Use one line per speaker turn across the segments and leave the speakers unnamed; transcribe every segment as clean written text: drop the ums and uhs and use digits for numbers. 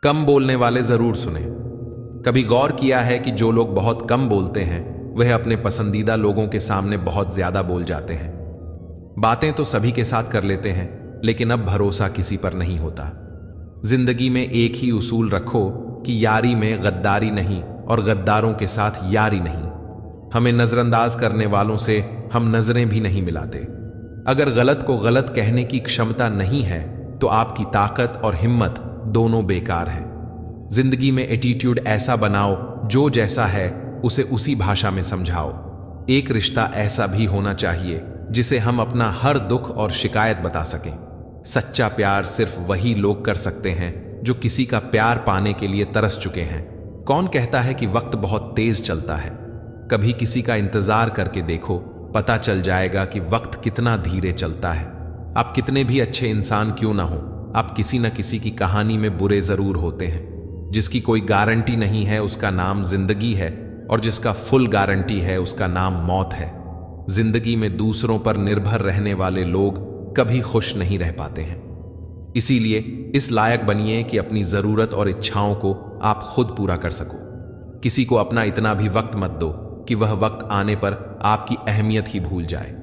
कम बोलने वाले जरूर सुने। कभी गौर किया है कि जो लोग बहुत कम बोलते हैं वह अपने पसंदीदा लोगों के सामने बहुत ज्यादा बोल जाते हैं। बातें तो सभी के साथ कर लेते हैं, लेकिन अब भरोसा किसी पर नहीं होता। जिंदगी में एक ही उसूल रखो कि यारी में गद्दारी नहीं और गद्दारों के साथ यारी नहीं। हमें नजरअंदाज करने वालों से हम नजरें भी नहीं मिलाते। अगर गलत को गलत कहने की क्षमता नहीं है तो आपकी ताकत और हिम्मत दोनों बेकार है। जिंदगी में एटीट्यूड ऐसा बनाओ, जो जैसा है उसे उसी भाषा में समझाओ। एक रिश्ता ऐसा भी होना चाहिए जिसे हम अपना हर दुख और शिकायत बता सकें। सच्चा प्यार सिर्फ वही लोग कर सकते हैं जो किसी का प्यार पाने के लिए तरस चुके हैं। कौन कहता है कि वक्त बहुत तेज चलता है? कभी किसी का इंतजार करके देखो, पता चल जाएगा कि वक्त कितना धीरे चलता है। आप कितने भी अच्छे इंसान क्यों ना हो, आप किसी न किसी की कहानी में बुरे जरूर होते हैं। जिसकी कोई गारंटी नहीं है उसका नाम जिंदगी है, और जिसका फुल गारंटी है उसका नाम मौत है। जिंदगी में दूसरों पर निर्भर रहने वाले लोग कभी खुश नहीं रह पाते हैं। इसीलिए इस लायक बनिए कि अपनी जरूरत और इच्छाओं को आप खुद पूरा कर सको। किसी को अपना इतना भी वक्त मत दो कि वह वक्त आने पर आपकी अहमियत ही भूल जाए।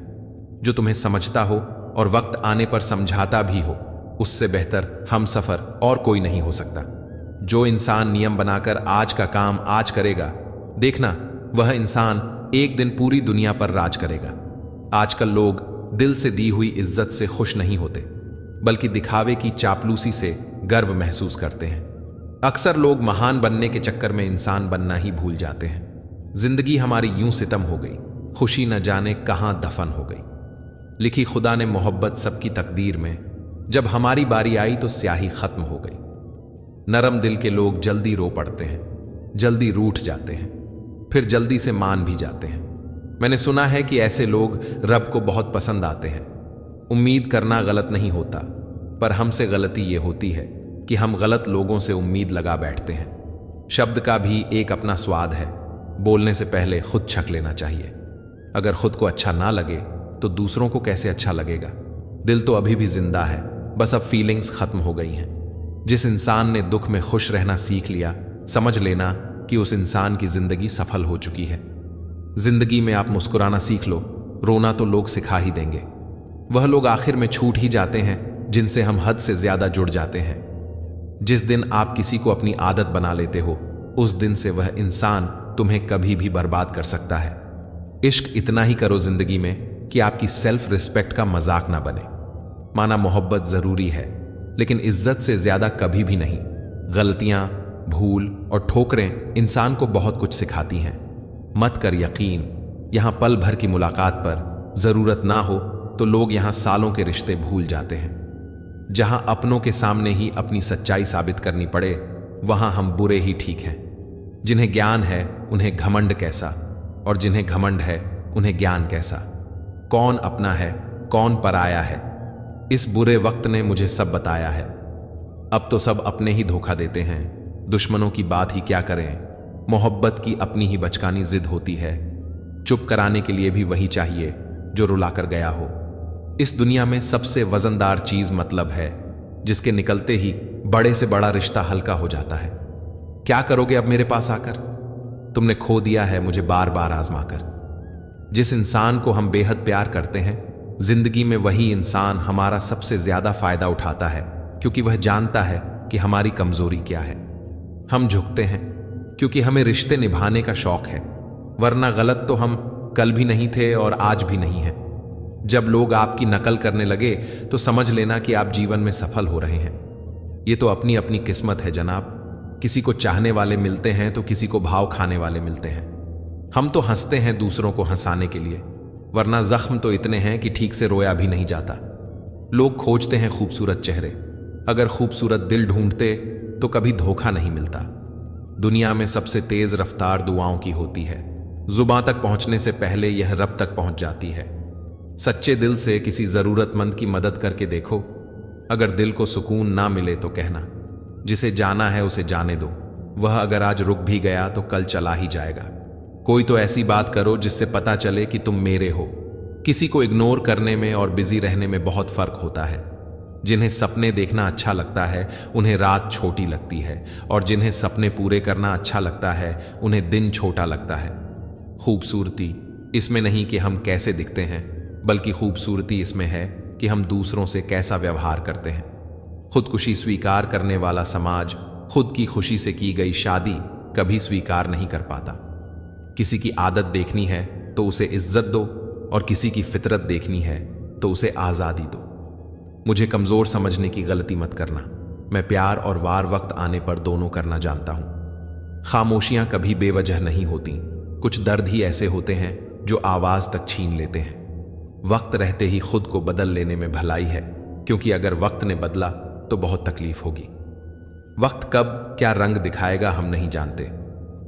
जो तुम्हें समझता हो और वक्त आने पर समझाता भी हो, उससे बेहतर हमसफर और कोई नहीं हो सकता। जो इंसान नियम बनाकर आज का काम आज करेगा, देखना वह इंसान एक दिन पूरी दुनिया पर राज करेगा। आजकल लोग दिल से दी हुई इज्जत से खुश नहीं होते, बल्कि दिखावे की चापलूसी से गर्व महसूस करते हैं। अक्सर लोग महान बनने के चक्कर में इंसान बनना ही भूल जाते हैं। जिंदगी हमारी यूं सितम हो गई, खुशी न जाने कहां दफन हो गई। लिखी खुदा ने मोहब्बत सबकी तकदीर में, जब हमारी बारी आई तो स्याही खत्म हो गई। नरम दिल के लोग जल्दी रो पड़ते हैं, जल्दी रूठ जाते हैं, फिर जल्दी से मान भी जाते हैं। मैंने सुना है कि ऐसे लोग रब को बहुत पसंद आते हैं। उम्मीद करना गलत नहीं होता, पर हमसे गलती यह होती है कि हम गलत लोगों से उम्मीद लगा बैठते हैं। शब्द का भी एक अपना स्वाद है। बोलने से पहले खुद छक लेना चाहिए। अगर खुद को अच्छा ना लगे तो दूसरों को कैसे अच्छा लगेगा? दिल तो अभी भी जिंदा है, बस अब फीलिंग्स खत्म हो गई हैं। जिस इंसान ने दुख में खुश रहना सीख लिया, समझ लेना कि उस इंसान की जिंदगी सफल हो चुकी है। जिंदगी में आप मुस्कुराना सीख लो, रोना तो लोग सिखा ही देंगे। वह लोग आखिर में छूट ही जाते हैं जिनसे हम हद से ज्यादा जुड़ जाते हैं। जिस दिन आप किसी को अपनी आदत बना लेते हो, उस दिन से वह इंसान तुम्हें कभी भी बर्बाद कर सकता है। इश्क इतना ही करो जिंदगी में कि आपकी सेल्फ रिस्पेक्ट का मजाक ना बने। माना मोहब्बत जरूरी है, लेकिन इज्जत से ज्यादा कभी भी नहीं। गलतियां, भूल और ठोकरें इंसान को बहुत कुछ सिखाती हैं। मत कर यकीन, यहां पल भर की मुलाकात पर जरूरत ना हो तो लोग यहां सालों के रिश्ते भूल जाते हैं। जहां अपनों के सामने ही अपनी सच्चाई साबित करनी पड़े, वहां हम बुरे ही ठीक हैं। जिन्हें ज्ञान है उन्हें घमंड कैसा, और जिन्हें घमंड है उन्हें ज्ञान कैसा। कौन अपना है, कौन पराया है, इस बुरे वक्त ने मुझे सब बताया है। अब तो सब अपने ही धोखा देते हैं, दुश्मनों की बात ही क्या करें। मोहब्बत की अपनी ही बचकानी जिद होती है। चुप कराने के लिए भी वही चाहिए जो रुलाकर गया हो। इस दुनिया में सबसे वजनदार चीज मतलब है, जिसके निकलते ही बड़े से बड़ा रिश्ता हल्का हो जाता है। क्या करोगे अब मेरे पास आकर? तुमने खो दिया है मुझे बार बार आजमाकर। जिस इंसान को हम बेहद प्यार करते हैं, जिंदगी में वही इंसान हमारा सबसे ज्यादा फायदा उठाता है, क्योंकि वह जानता है कि हमारी कमजोरी क्या है। हम झुकते हैं क्योंकि हमें रिश्ते निभाने का शौक है, वरना गलत तो हम कल भी नहीं थे और आज भी नहीं हैं। जब लोग आपकी नकल करने लगे तो समझ लेना कि आप जीवन में सफल हो रहे हैं। ये तो अपनी अपनी किस्मत है जनाब। किसी को चाहने वाले मिलते हैं तो किसी को भाव खाने वाले मिलते हैं। हम तो हंसते हैं दूसरों को हंसाने के लिए, वरना जख्म तो इतने हैं कि ठीक से रोया भी नहीं जाता। लोग खोजते हैं खूबसूरत चेहरे, अगर खूबसूरत दिल ढूंढते तो कभी धोखा नहीं मिलता। दुनिया में सबसे तेज रफ्तार दुआओं की होती है। जुबां तक पहुंचने से पहले यह रब तक पहुंच जाती है। सच्चे दिल से किसी जरूरतमंद की मदद करके देखो। अगर दिल को सुकून ना मिले तो कहना, जिसे जाना है उसे जाने दो। वह अगर आज रुक भी गया तो कल चला ही जाएगा। कोई तो ऐसी बात करो जिससे पता चले कि तुम मेरे हो। किसी को इग्नोर करने में और बिजी रहने में बहुत फर्क होता है। जिन्हें सपने देखना अच्छा लगता है उन्हें रात छोटी लगती है, और जिन्हें सपने पूरे करना अच्छा लगता है उन्हें दिन छोटा लगता है। खूबसूरती इसमें नहीं कि हम कैसे दिखते हैं, बल्कि खूबसूरती इसमें है कि हम दूसरों से कैसा व्यवहार करते हैं। खुदकुशी स्वीकार करने वाला समाज खुद की खुशी से की गई शादी कभी स्वीकार नहीं कर पाता। किसी की आदत देखनी है तो उसे इज्जत दो, और किसी की फितरत देखनी है तो उसे आज़ादी दो। मुझे कमज़ोर समझने की गलती मत करना। मैं प्यार और वार वक्त आने पर दोनों करना जानता हूं। खामोशियां कभी बेवजह नहीं होती। कुछ दर्द ही ऐसे होते हैं जो आवाज़ तक छीन लेते हैं। वक्त रहते ही खुद को बदल लेने में भलाई है, क्योंकि अगर वक्त ने बदला तो बहुत तकलीफ होगी। वक्त कब क्या रंग दिखाएगा हम नहीं जानते,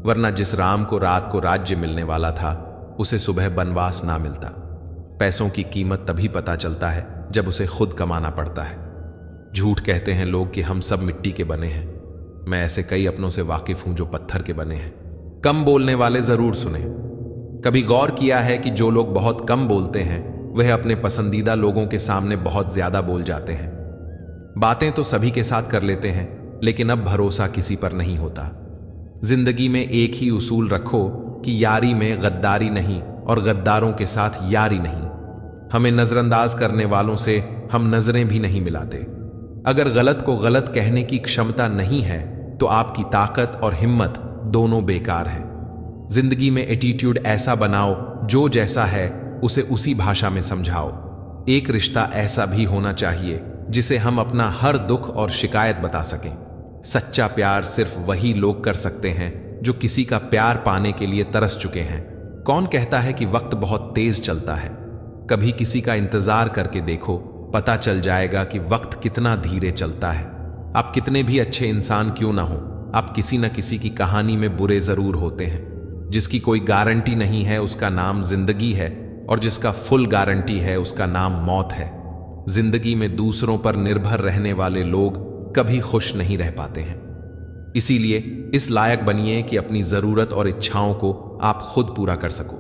वरना जिस राम को रात को राज्य मिलने वाला था उसे सुबह बनवास ना मिलता। पैसों की कीमत तभी पता चलता है जब उसे खुद कमाना पड़ता है। झूठ कहते हैं लोग कि हम सब मिट्टी के बने हैं। मैं ऐसे कई अपनों से वाकिफ हूं जो पत्थर के बने हैं। कम बोलने वाले जरूर सुने। कभी गौर किया है कि जो लोग बहुत कम बोलते हैं वह अपने पसंदीदा लोगों के सामने बहुत ज्यादा बोल जाते हैं। बातें तो सभी के साथ कर लेते हैं, लेकिन अब भरोसा किसी पर नहीं होता। जिंदगी में एक ही उसूल रखो कि यारी में गद्दारी नहीं और गद्दारों के साथ यारी नहीं। हमें नजरअंदाज करने वालों से हम नजरें भी नहीं मिलाते। अगर गलत को गलत कहने की क्षमता नहीं है तो आपकी ताकत और हिम्मत दोनों बेकार है। जिंदगी में एटीट्यूड ऐसा बनाओ, जो जैसा है उसे उसी भाषा में समझाओ। एक रिश्ता ऐसा भी होना चाहिए जिसे हम अपना हर दुख और शिकायत बता सकें। सच्चा प्यार सिर्फ वही लोग कर सकते हैं जो किसी का प्यार पाने के लिए तरस चुके हैं। कौन कहता है कि वक्त बहुत तेज चलता है? कभी किसी का इंतजार करके देखो, पता चल जाएगा कि वक्त कितना धीरे चलता है। आप कितने भी अच्छे इंसान क्यों ना हो, आप किसी न किसी की कहानी में बुरे जरूर होते हैं। जिसकी कोई गारंटी नहीं है उसका नाम जिंदगी है, और जिसका फुल गारंटी है उसका नाम मौत है। जिंदगी में दूसरों पर निर्भर रहने वाले लोग कभी खुश नहीं रह पाते हैं। इसीलिए इस लायक बनिए कि अपनी जरूरत और इच्छाओं को आप खुद पूरा कर सको।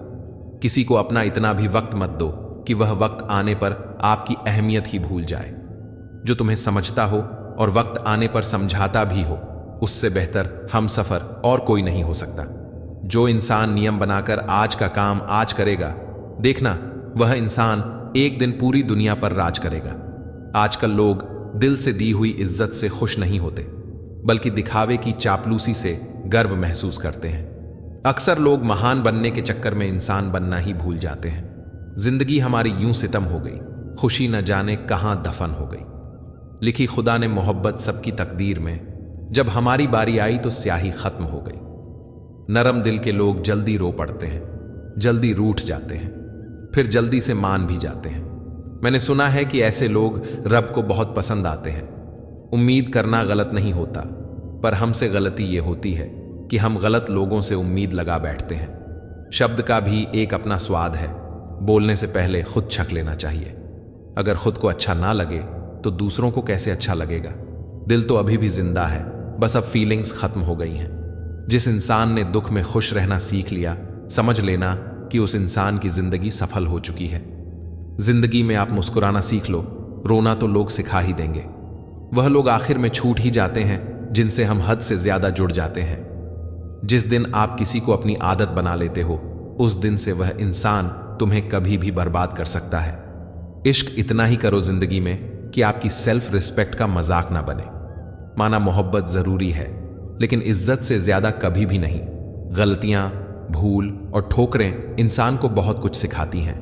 किसी को अपना इतना भी वक्त मत दो कि वह वक्त आने पर आपकी अहमियत ही भूल जाए। जो तुम्हें समझता हो और वक्त आने पर समझाता भी हो, उससे बेहतर हमसफर और कोई नहीं हो सकता। जो इंसान नियम बनाकर आज का काम आज करेगा, देखना वह इंसान एक दिन पूरी दुनिया पर राज करेगा। आजकल लोग दिल से दी हुई इज्जत से खुश नहीं होते, बल्कि दिखावे की चापलूसी से गर्व महसूस करते हैं। अक्सर लोग महान बनने के चक्कर में इंसान बनना ही भूल जाते हैं। जिंदगी हमारी यूं सितम हो गई, खुशी न जाने कहां दफन हो गई। लिखी खुदा ने मोहब्बत सबकी तकदीर में, जब हमारी बारी आई तो स्याही खत्म हो गई। नरम दिल के लोग जल्दी रो पड़ते हैं, जल्दी रूठ जाते हैं, फिर जल्दी से मान भी जाते हैं। मैंने सुना है कि ऐसे लोग रब को बहुत पसंद आते हैं। उम्मीद करना गलत नहीं होता, पर हमसे गलती यह होती है कि हम गलत लोगों से उम्मीद लगा बैठते हैं। शब्द का भी एक अपना स्वाद है। बोलने से पहले खुद छक लेना चाहिए। अगर खुद को अच्छा ना लगे तो दूसरों को कैसे अच्छा लगेगा? दिल तो अभी भी जिंदा है, बस अब फीलिंग्स खत्म हो गई हैं। जिस इंसान ने दुख में खुश रहना सीख लिया, समझ लेना कि उस इंसान की जिंदगी सफल हो चुकी है। जिंदगी में आप मुस्कुराना सीख लो, रोना तो लोग सिखा ही देंगे। वह लोग आखिर में छूट ही जाते हैं जिनसे हम हद से ज्यादा जुड़ जाते हैं। जिस दिन आप किसी को अपनी आदत बना लेते हो, उस दिन से वह इंसान तुम्हें कभी भी बर्बाद कर सकता है। इश्क इतना ही करो जिंदगी में कि आपकी सेल्फ रिस्पेक्ट का मजाक ना बने। माना मोहब्बत जरूरी है, लेकिन इज्जत से ज्यादा कभी भी नहीं। गलतियां, भूल और ठोकरें इंसान को बहुत कुछ सिखाती हैं।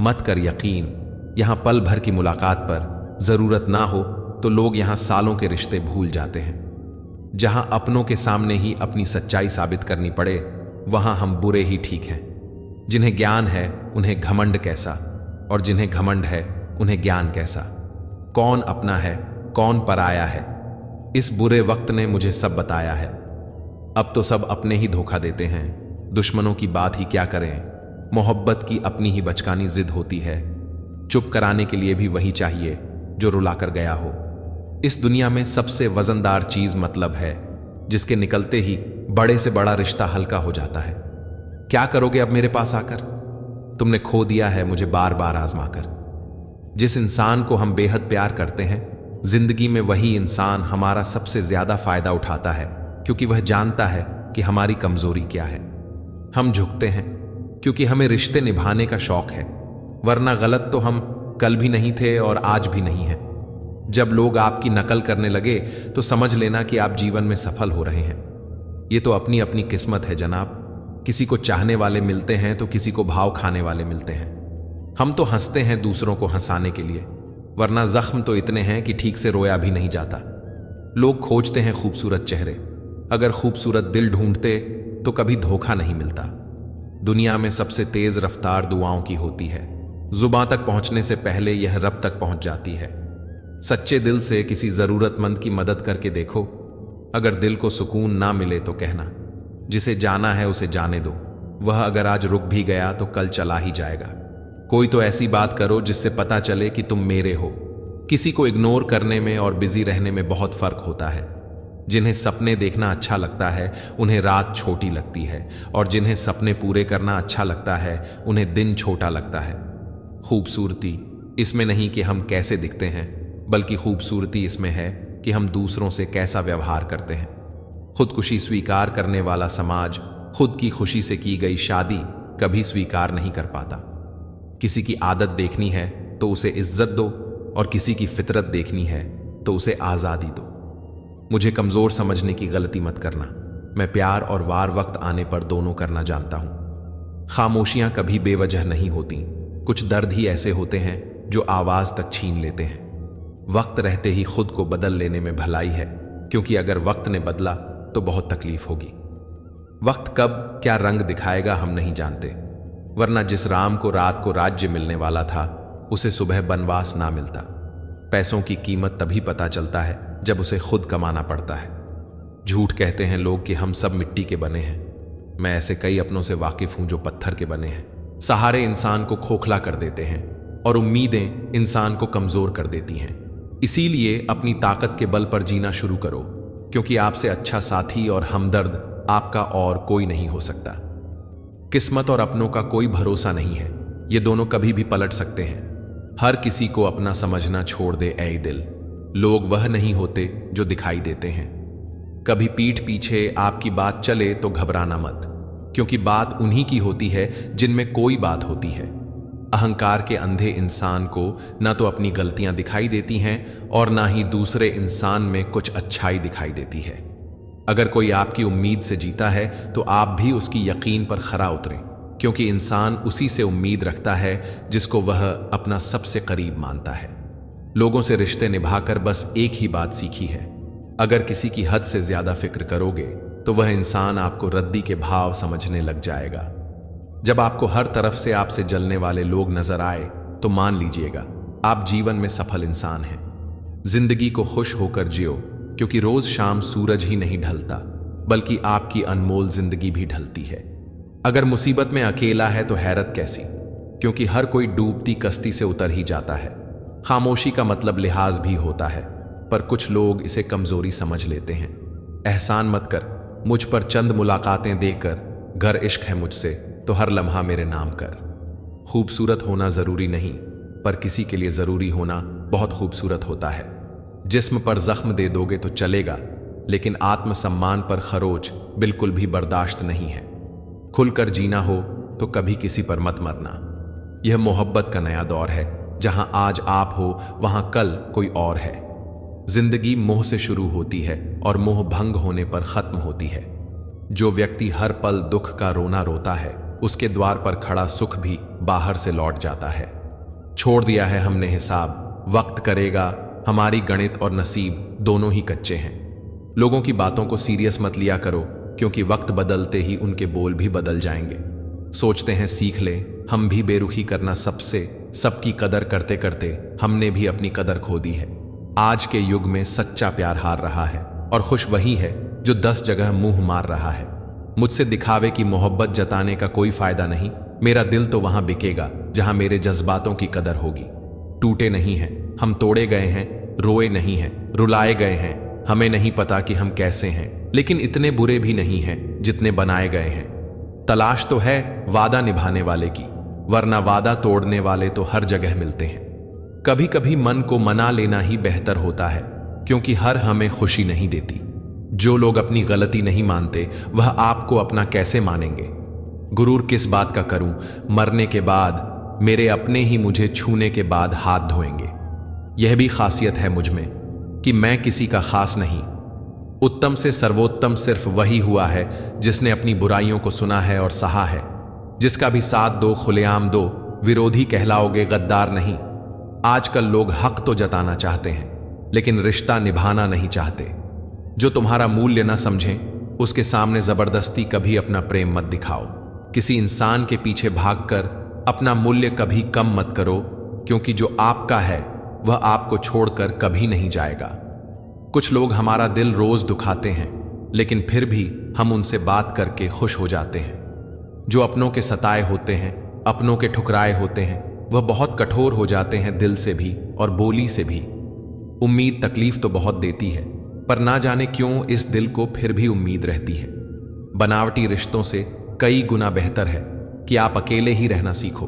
मत कर यकीन, यहां पल भर की मुलाकात पर जरूरत ना हो तो लोग यहां सालों के रिश्ते भूल जाते हैं। जहां अपनों के सामने ही अपनी सच्चाई साबित करनी पड़े, वहां हम बुरे ही ठीक हैं। जिन्हें ज्ञान है उन्हें घमंड कैसा, और जिन्हें घमंड है उन्हें ज्ञान कैसा। कौन अपना है, कौन पराया है, इस बुरे वक्त ने मुझे सब बताया है। अब तो सब अपने ही धोखा देते हैं, दुश्मनों की बात ही क्या करें। मोहब्बत की अपनी ही बचकानी जिद होती है। चुप कराने के लिए भी वही चाहिए जो रुला कर गया हो। इस दुनिया में सबसे वजनदार चीज मतलब है, जिसके निकलते ही बड़े से बड़ा रिश्ता हल्का हो जाता है। क्या करोगे अब मेरे पास आकर? तुमने खो दिया है मुझे बार बार आजमाकर। जिस इंसान को हम बेहद प्यार करते हैं जिंदगी में वही इंसान हमारा सबसे ज्यादा फायदा उठाता है, क्योंकि वह जानता है कि हमारी कमजोरी क्या है। हम झुकते हैं क्योंकि हमें रिश्ते निभाने का शौक है, वरना गलत तो हम कल भी नहीं थे और आज भी नहीं है। जब लोग आपकी नकल करने लगे तो समझ लेना कि आप जीवन में सफल हो रहे हैं। ये तो अपनी अपनी किस्मत है जनाब। किसी को चाहने वाले मिलते हैं तो किसी को भाव खाने वाले मिलते हैं। हम तो हंसते हैं दूसरों को हंसाने के लिए, वरना जख्म तो इतने हैं कि ठीक से रोया भी नहीं जाता। लोग खोजते हैं खूबसूरत चेहरे, अगर खूबसूरत दिल ढूंढते तो कभी धोखा नहीं मिलता। दुनिया में सबसे तेज रफ्तार दुआओं की होती है। जुबां तक पहुंचने से पहले यह रब तक पहुंच जाती है। सच्चे दिल से किसी जरूरतमंद की मदद करके देखो। अगर दिल को सुकून ना मिले तो कहना, जिसे जाना है उसे जाने दो। वह अगर आज रुक भी गया तो कल चला ही जाएगा। कोई तो ऐसी बात करो जिससे पता चले कि तुम मेरे हो। किसी को इग्नोर करने में और बिजी रहने में बहुत फर्क होता है। जिन्हें सपने देखना अच्छा लगता है उन्हें रात छोटी लगती है, और जिन्हें सपने पूरे करना अच्छा लगता है उन्हें दिन छोटा लगता है। खूबसूरती इसमें नहीं कि हम कैसे दिखते हैं, बल्कि खूबसूरती इसमें है कि हम दूसरों से कैसा व्यवहार करते हैं। खुदकुशी स्वीकार करने वाला समाज खुद की खुशी से की गई शादी कभी स्वीकार नहीं कर पाता। किसी की आदत देखनी है तो उसे इज्जत दो, और किसी की फितरत देखनी है तो उसे आज़ादी दो। मुझे कमज़ोर समझने की गलती मत करना। मैं प्यार और वार वक्त आने पर दोनों करना जानता हूं। खामोशियां कभी बेवजह नहीं होती। कुछ दर्द ही ऐसे होते हैं जो आवाज तक छीन लेते हैं। वक्त रहते ही खुद को बदल लेने में भलाई है, क्योंकि अगर वक्त ने बदला तो बहुत तकलीफ होगी। वक्त कब क्या रंग दिखाएगा हम नहीं जानते, वरना जिस राम को रात को राज्य मिलने वाला था उसे सुबह बनवास ना मिलता। पैसों की कीमत तभी पता चलता है जब उसे खुद कमाना पड़ता है। झूठ कहते हैं लोग कि हम सब मिट्टी के बने हैं। मैं ऐसे कई अपनों से वाकिफ हूं जो पत्थर के बने हैं। सहारे इंसान को खोखला कर देते हैं और उम्मीदें इंसान को कमजोर कर देती हैं। इसीलिए अपनी ताकत के बल पर जीना शुरू करो, क्योंकि आपसे अच्छा साथी और हमदर्द आपका और कोई नहीं हो सकता। किस्मत और अपनों का कोई भरोसा नहीं है, ये दोनों कभी भी पलट सकते हैं। हर किसी को अपना समझना छोड़ दे ऐ दिल। लोग वह नहीं होते जो दिखाई देते हैं। कभी पीठ पीछे आपकी बात चले तो घबराना मत, क्योंकि बात उन्हीं की होती है जिनमें कोई बात होती है। अहंकार के अंधे इंसान को ना तो अपनी गलतियां दिखाई देती हैं और ना ही दूसरे इंसान में कुछ अच्छाई दिखाई देती है। अगर कोई आपकी उम्मीद से जीता है तो आप भी उसकी यकीन पर खरा उतरें, क्योंकि इंसान उसी से उम्मीद रखता है जिसको वह अपना सबसे करीब मानता है। लोगों से रिश्ते निभाकर बस एक ही बात सीखी है, अगर किसी की हद से ज्यादा फिक्र करोगे तो वह इंसान आपको रद्दी के भाव समझने लग जाएगा। जब आपको हर तरफ से आपसे जलने वाले लोग नजर आए तो मान लीजिएगा आप जीवन में सफल इंसान हैं। जिंदगी को खुश होकर जियो, क्योंकि रोज शाम सूरज ही नहीं ढलता, बल्कि आपकी अनमोल जिंदगी भी ढलती है। अगर मुसीबत में अकेला है तो हैरत कैसी, क्योंकि हर कोई डूबती कश्ती से उतर ही जाता है। खामोशी का मतलब लिहाज भी होता है, पर कुछ लोग इसे कमजोरी समझ लेते हैं। एहसान मत कर, मुझ पर चंद मुलाकातें देकर, घर इश्क है मुझसे तो हर लम्हा मेरे नाम कर। खूबसूरत होना जरूरी नहीं, पर किसी के लिए जरूरी होना बहुत खूबसूरत होता है। जिस्म पर जख्म दे दोगे तो चलेगा, लेकिन आत्मसम्मान पर खरोच बिल्कुल भी बर्दाश्त नहीं है। खुलकर जीना हो तो कभी किसी पर मत मरना। यह मोहब्बत का नया दौर है, जहां आज आप हो वहां कल कोई और है। जिंदगी मोह से शुरू होती है और मोह भंग होने पर खत्म होती है। जो व्यक्ति हर पल दुख का रोना रोता है, उसके द्वार पर खड़ा सुख भी बाहर से लौट जाता है। छोड़ दिया है हमने हिसाब, वक्त करेगा हमारी गणित और नसीब दोनों ही कच्चे हैं। लोगों की बातों को सीरियस मत लिया करो, क्योंकि वक्त बदलते ही उनके बोल भी बदल जाएंगे। सोचते हैं सीख ले, हम भी बेरुखी करना सबसे, सबकी कदर करते करते हमने भी अपनी कदर खो दी है। आज के युग में सच्चा प्यार हार रहा है, और खुश वही है जो 10 जगह मुंह मार रहा है। मुझसे दिखावे की मोहब्बत जताने का कोई फायदा नहीं। मेरा दिल तो वहां बिकेगा जहां मेरे जज्बातों की कदर होगी। टूटे नहीं हैं, हम तोड़े गए हैं, रोए नहीं हैं, रुलाए गए हैं। हमें नहीं पता कि हम कैसे हैं, लेकिन इतने बुरे भी नहीं हैं जितने बनाए गए हैं। तलाश तो है वादा निभाने वाले की, वरना वादा तोड़ने वाले तो हर जगह मिलते हैं। कभी कभी मन को मना लेना ही बेहतर होता है, क्योंकि हर हमें खुशी नहीं देती। जो लोग अपनी गलती नहीं मानते वह आपको अपना कैसे मानेंगे। गुरूर किस बात का करूं, मरने के बाद मेरे अपने ही मुझे छूने के बाद हाथ धोएंगे। यह भी खासियत है मुझ में कि मैं किसी का खास नहीं। उत्तम से सर्वोत्तम सिर्फ वही हुआ है जिसने अपनी बुराइयों को सुना है और सहा है। जिसका भी साथ दो खुलेआम दो, विरोधी कहलाओगे गद्दार नहीं। आजकल लोग हक तो जताना चाहते हैं लेकिन रिश्ता निभाना नहीं चाहते। जो तुम्हारा मूल्य न समझें उसके सामने जबरदस्ती कभी अपना प्रेम मत दिखाओ। किसी इंसान के पीछे भागकर अपना मूल्य कभी कम मत करो, क्योंकि जो आपका है वह आपको छोड़कर कभी नहीं जाएगा। कुछ लोग हमारा दिल रोज दुखाते हैं, लेकिन फिर भी हम उनसे बात करके खुश हो जाते हैं। जो अपनों के सताए होते हैं, अपनों के ठुकराए होते हैं, वह बहुत कठोर हो जाते हैं दिल से भी और बोली से भी। उम्मीद तकलीफ तो बहुत देती है, पर ना जाने क्यों इस दिल को फिर भी उम्मीद रहती है। बनावटी रिश्तों से कई गुना बेहतर है कि आप अकेले ही रहना सीखो।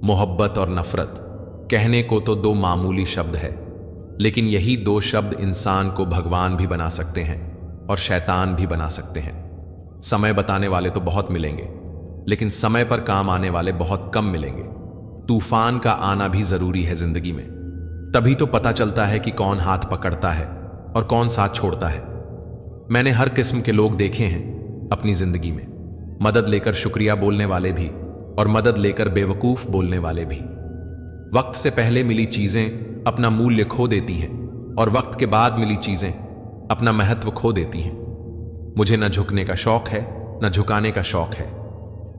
मोहब्बत और नफरत कहने को तो दो मामूली शब्द है, लेकिन यही दो शब्द इंसान को भगवान भी बना सकते हैं और शैतान भी बना सकते हैं। समय बताने वाले तो बहुत मिलेंगे, लेकिन समय पर काम आने वाले बहुत कम मिलेंगे। तूफान का आना भी जरूरी है जिंदगी में, तभी तो पता चलता है कि कौन हाथ पकड़ता है और कौन साथ छोड़ता है। मैंने हर किस्म के लोग देखे हैं अपनी जिंदगी में, मदद लेकर शुक्रिया बोलने वाले भी और मदद लेकर बेवकूफ बोलने वाले भी। वक्त से पहले मिली चीजें अपना मूल्य खो देती हैं और वक्त के बाद मिली चीजें अपना महत्व खो देती हैं। मुझे न झुकने का शौक है न झुकाने का शौक है।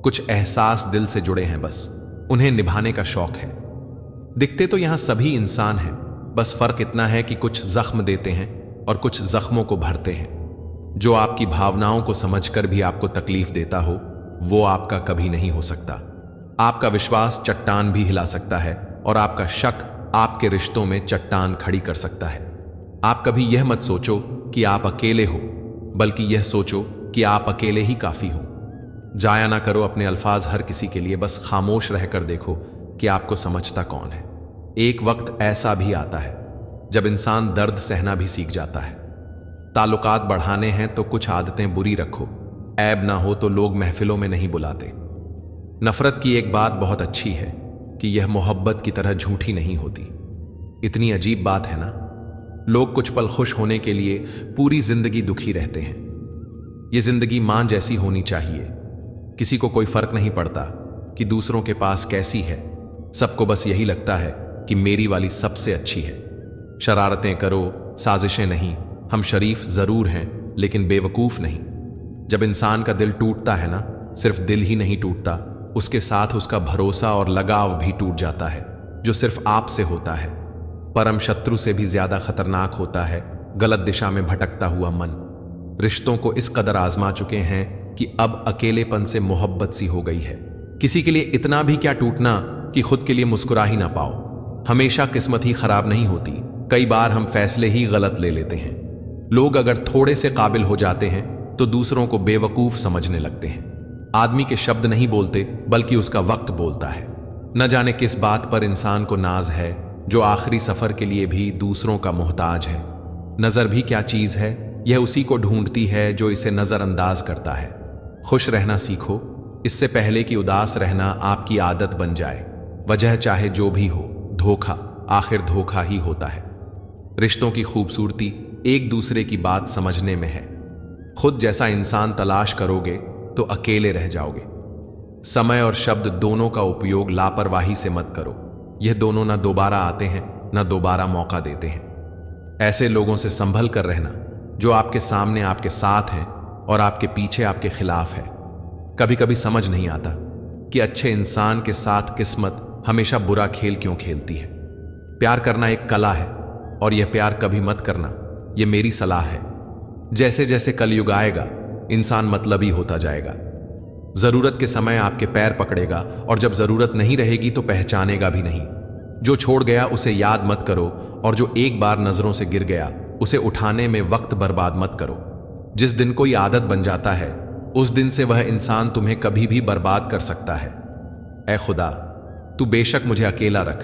कुछ एहसास दिल से जुड़े हैं, बस उन्हें निभाने का शौक है। दिखते तो यहां सभी इंसान हैं, बस फर्क इतना है कि कुछ जख्म देते हैं और कुछ जख्मों को भरते हैं। जो आपकी भावनाओं को समझकर भी आपको तकलीफ देता हो, वो आपका कभी नहीं हो सकता। आपका विश्वास चट्टान भी हिला सकता है और आपका शक आपके रिश्तों में चट्टान खड़ी कर सकता है। आप कभी यह मत सोचो कि आप अकेले हो, बल्कि यह सोचो कि आप अकेले ही काफी हो। जाया ना करो अपने अल्फाज हर किसी के लिए, बस खामोश रहकर देखो कि आपको समझता कौन है। एक वक्त ऐसा भी आता है जब इंसान दर्द सहना भी सीख जाता है। ताल्लुकात बढ़ाने हैं तो कुछ आदतें बुरी रखो, ऐब ना हो तो लोग महफिलों में नहीं बुलाते। नफरत की एक बात बहुत अच्छी है कि यह मोहब्बत की तरह झूठी नहीं होती। इतनी अजीब बात है ना, लोग कुछ पल खुश होने के लिए पूरी जिंदगी दुखी रहते हैं। यह जिंदगी मां जैसी होनी चाहिए। किसी को कोई फर्क नहीं पड़ता कि दूसरों के पास कैसी है, सबको बस यही लगता है कि मेरी वाली सबसे अच्छी है। शरारतें करो, साजिशें नहीं। हम शरीफ जरूर हैं लेकिन बेवकूफ नहीं। जब इंसान का दिल टूटता है ना, सिर्फ दिल ही नहीं टूटता, उसके साथ उसका भरोसा और लगाव भी टूट जाता है, जो सिर्फ आपसे होता है। परम शत्रु से भी ज्यादा खतरनाक होता है गलत दिशा में भटकता हुआ मन। रिश्तों को इस कदर आजमा चुके हैं कि अब अकेलेपन से मोहब्बत सी हो गई है। किसी के लिए इतना भी क्या टूटना कि खुद के लिए मुस्कुरा ही ना पाओ। हमेशा किस्मत ही खराब नहीं होती, कई बार हम फैसले ही गलत ले लेते हैं। लोग अगर थोड़े से काबिल हो जाते हैं तो दूसरों को बेवकूफ समझने लगते हैं। आदमी के शब्द नहीं बोलते बल्कि उसका वक्त बोलता है। न जाने किस बात पर इंसान को नाज है, जो आखिरी सफर के लिए भी दूसरों का मोहताज है। नजर भी क्या चीज है, यह उसी को ढूंढती है जो इसे नजरअंदाज करता है। खुश रहना सीखो, इससे पहले कि उदास रहना आपकी आदत बन जाए। वजह चाहे जो भी हो, धोखा आखिर धोखा ही होता है। रिश्तों की खूबसूरती एक दूसरे की बात समझने में है। खुद जैसा इंसान तलाश करोगे तो अकेले रह जाओगे। समय और शब्द दोनों का उपयोग लापरवाही से मत करो। यह दोनों ना दोबारा आते हैं ना दोबारा मौका देते हैं। ऐसे लोगों से संभल कर रहना जो आपके सामने आपके साथ हैं और आपके पीछे आपके खिलाफ है। कभी कभी समझ नहीं आता कि अच्छे इंसान के साथ किस्मत हमेशा बुरा खेल क्यों खेलती है। प्यार करना एक कला है और यह प्यार कभी मत करना, यह मेरी सलाह है। जैसे जैसे कलयुग आएगा इंसान मतलबी होता जाएगा। जरूरत के समय आपके पैर पकड़ेगा और जब जरूरत नहीं रहेगी तो पहचानेगा भी नहीं। जो छोड़ गया उसे याद मत करो और जो एक बार नजरों से गिर गया उसे उठाने में वक्त बर्बाद मत करो। जिस दिन कोई आदत बन जाता है उस दिन से वह इंसान तुम्हें कभी भी बर्बाद कर सकता है। ऐ खुदा, तू बेशक मुझे अकेला रख,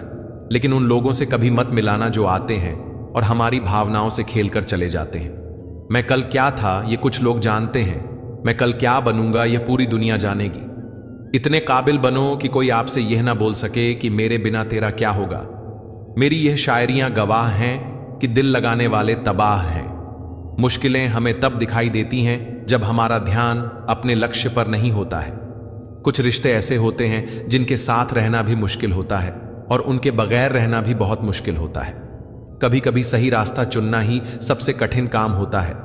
लेकिन उन लोगों से कभी मत मिलाना जो आते हैं और हमारी भावनाओं से खेलकर चले जाते हैं। मैं कल क्या था ये कुछ लोग जानते हैं, मैं कल क्या बनूंगा ये पूरी दुनिया जानेगी। इतने काबिल बनो कि कोई आपसे यह ना बोल सके कि मेरे बिना तेरा क्या होगा। मेरी यह शायरियां गवाह हैं कि दिल लगाने वाले तबाह हैं। मुश्किलें हमें तब दिखाई देती हैं जब हमारा ध्यान अपने लक्ष्य पर नहीं होता है। कुछ रिश्ते ऐसे होते हैं जिनके साथ रहना भी मुश्किल होता है और उनके बगैर रहना भी बहुत मुश्किल होता है। कभी कभी सही रास्ता चुनना ही सबसे कठिन काम होता है,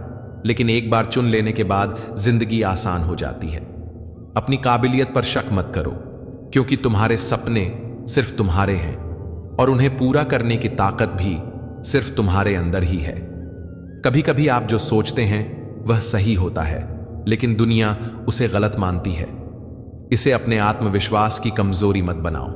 लेकिन एक बार चुन लेने के बाद जिंदगी आसान हो जाती है। अपनी काबिलियत पर शक मत करो, क्योंकि तुम्हारे सपने सिर्फ तुम्हारे हैं और उन्हें पूरा करने की ताकत भी सिर्फ तुम्हारे अंदर ही है। कभी कभी आप जो सोचते हैं वह सही होता है, लेकिन दुनिया उसे गलत मानती है। इसे अपने आत्मविश्वास की कमजोरी मत बनाओ।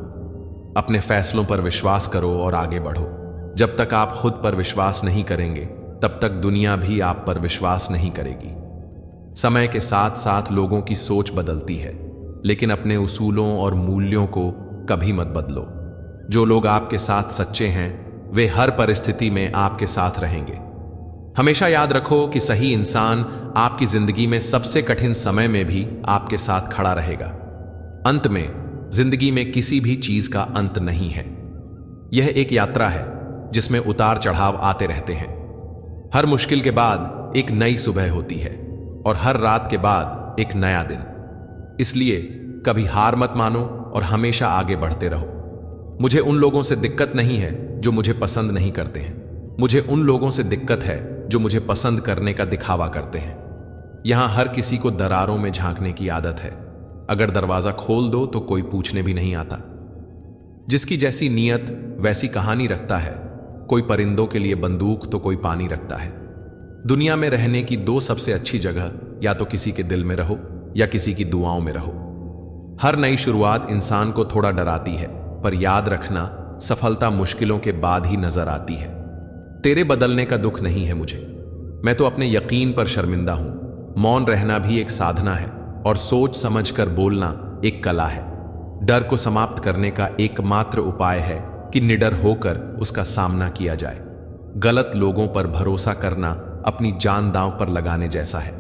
अपने फैसलों पर विश्वास करो और आगे बढ़ो। जब तक आप खुद पर विश्वास नहीं करेंगे, तब तक दुनिया भी आप पर विश्वास नहीं करेगी। समय के साथ साथ लोगों की सोच बदलती है, लेकिन अपने उसूलों और मूल्यों को कभी मत बदलो। जो लोग आपके साथ सच्चे हैं, वे हर परिस्थिति में आपके साथ रहेंगे। हमेशा याद रखो कि सही इंसान आपकी जिंदगी में सबसे कठिन समय में भी आपके साथ खड़ा रहेगा। अंत में, जिंदगी में किसी भी चीज का अंत नहीं है। यह एक यात्रा है जिसमें उतार चढ़ाव आते रहते हैं। हर मुश्किल के बाद एक नई सुबह होती है और हर रात के बाद एक नया दिन। इसलिए कभी हार मत मानो और हमेशा आगे बढ़ते रहो। मुझे उन लोगों से दिक्कत नहीं है जो मुझे पसंद नहीं करते हैं। मुझे उन लोगों से दिक्कत है जो मुझे पसंद करने का दिखावा करते हैं। यहां हर किसी को दरारों में झांकने की आदत है। अगर दरवाजा खोल दो तो कोई पूछने भी नहीं आता। जिसकी जैसी नीयत वैसी कहानी रखता है। कोई परिंदों के लिए बंदूक तो कोई पानी रखता है। दुनिया में रहने की दो सबसे अच्छी जगह, या तो किसी के दिल में रहो या किसी की दुआओं में रहो। हर नई शुरुआत इंसान को थोड़ा डराती है, पर याद रखना, सफलता मुश्किलों के बाद ही नजर आती है। तेरे बदलने का दुख नहीं है मुझे, मैं तो अपने यकीन पर शर्मिंदा हूं। मौन रहना भी एक साधना है और सोच समझकर बोलना एक कला है। डर को समाप्त करने का एकमात्र उपाय है कि निडर होकर उसका सामना किया जाए। गलत लोगों पर भरोसा करना अपनी जान दांव पर लगाने जैसा है।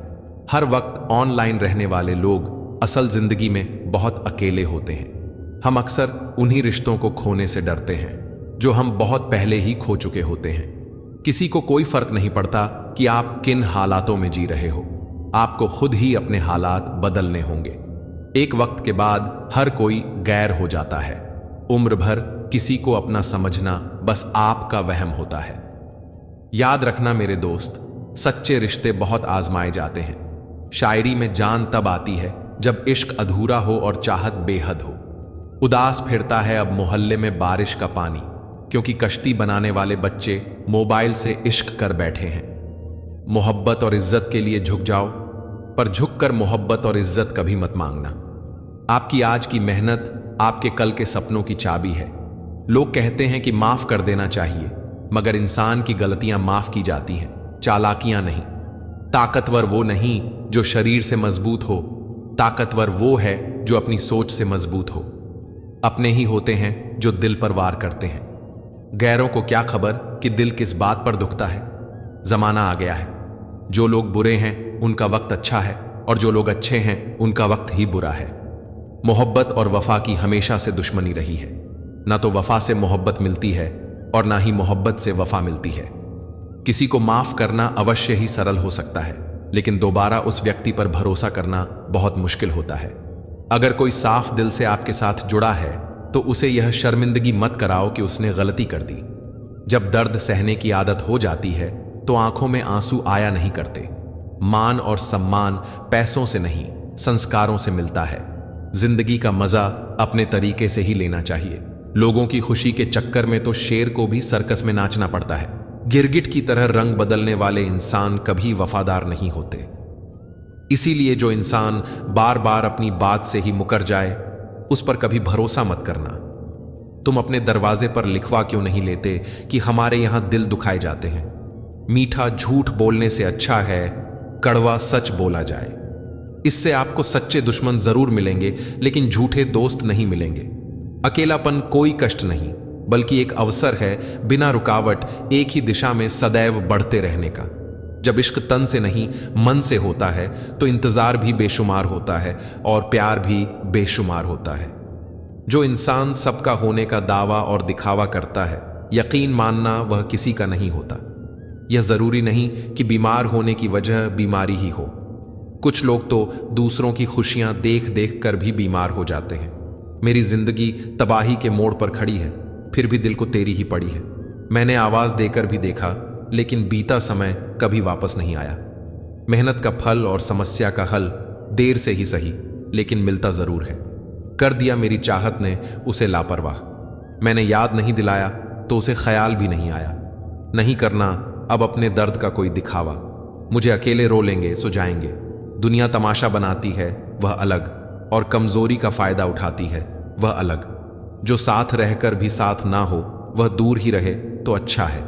हर वक्त ऑनलाइन रहने वाले लोग असल जिंदगी में बहुत अकेले होते हैं। हम अक्सर उन्हीं रिश्तों को खोने से डरते हैं जो हम बहुत पहले ही खो चुके होते हैं। किसी को कोई फर्क नहीं पड़ता कि आप किन हालातों में जी रहे हो। आपको खुद ही अपने हालात बदलने होंगे। एक वक्त के बाद हर कोई गैर हो जाता है। उम्र भर किसी को अपना समझना बस आपका वहम होता है। याद रखना मेरे दोस्त, सच्चे रिश्ते बहुत आजमाए जाते हैं। शायरी में जान तब आती है जब इश्क अधूरा हो और चाहत बेहद हो। उदास फिरता है अब मोहल्ले में बारिश का पानी, क्योंकि कश्ती बनाने वाले बच्चे मोबाइल से इश्क कर बैठे हैं। मोहब्बत और इज्जत के लिए झुक जाओ, पर झुककर मोहब्बत और इज्जत कभी मत मांगना। आपकी आज की मेहनत आपके कल के सपनों की चाबी है। लोग कहते हैं कि माफ कर देना चाहिए, मगर इंसान की गलतियां माफ की जाती हैं, चालाकियां नहीं। ताकतवर वो नहीं जो शरीर से मजबूत हो, ताकतवर वो है जो अपनी सोच से मजबूत हो। अपने ही होते हैं जो दिल पर वार करते हैं। गैरों को क्या खबर कि दिल किस बात पर दुखता है। जमाना आ गया है, जो लोग बुरे हैं उनका वक्त अच्छा है और जो लोग अच्छे हैं उनका वक्त ही बुरा है। मोहब्बत और वफा की हमेशा से दुश्मनी रही है। ना तो वफा से मोहब्बत मिलती है और ना ही मोहब्बत से वफा मिलती है। किसी को माफ करना अवश्य ही सरल हो सकता है, लेकिन दोबारा उस व्यक्ति पर भरोसा करना बहुत मुश्किल होता है। अगर कोई साफ दिल से आपके साथ जुड़ा है तो उसे यह शर्मिंदगी मत कराओ कि उसने गलती कर दी। जब दर्द सहने की आदत हो जाती है तो आंखों में आंसू आया नहीं करते। मान और सम्मान पैसों से नहीं, संस्कारों से मिलता है। जिंदगी का मजा अपने तरीके से ही लेना चाहिए। लोगों की खुशी के चक्कर में तो शेर को भी सर्कस में नाचना पड़ता है। गिरगिट की तरह रंग बदलने वाले इंसान कभी वफादार नहीं होते। इसीलिए जो इंसान बार बार अपनी बात से ही मुकर जाए, उस पर कभी भरोसा मत करना। तुम अपने दरवाजे पर लिखवा क्यों नहीं लेते कि हमारे यहां दिल दुखाए जाते हैं। मीठा झूठ बोलने से अच्छा है कड़वा सच बोला जाए। इससे आपको सच्चे दुश्मन जरूर मिलेंगे, लेकिन झूठे दोस्त नहीं मिलेंगे। अकेलापन कोई कष्ट नहीं, बल्कि एक अवसर है बिना रुकावट एक ही दिशा में सदैव बढ़ते रहने का। जब इश्क तन से नहीं मन से होता है तो इंतजार भी बेशुमार होता है और प्यार भी बेशुमार होता है। जो इंसान सबका होने का दावा और दिखावा करता है, यकीन मानना वह किसी का नहीं होता। यह जरूरी नहीं कि बीमार होने की वजह बीमारी ही हो। कुछ लोग तो दूसरों की खुशियां देख देख कर भी बीमार हो जाते हैं। मेरी जिंदगी तबाही के मोड़ पर खड़ी है, फिर भी दिल को तेरी ही पड़ी है। मैंने आवाज देकर भी देखा, लेकिन बीता समय कभी वापस नहीं आया। मेहनत का फल और समस्या का हल देर से ही सही, लेकिन मिलता जरूर है। कर दिया मेरी चाहत ने उसे लापरवाह। मैंने याद नहीं दिलाया तो उसे ख्याल भी नहीं आया। नहीं करना अब अपने दर्द का कोई दिखावा। मुझे अकेले रो लेंगे सो जाएंगे। दुनिया तमाशा बनाती है वह अलग, और कमजोरी का फायदा उठाती है वह अलग। जो साथ रहकर भी साथ ना हो वह दूर ही रहे तो अच्छा है।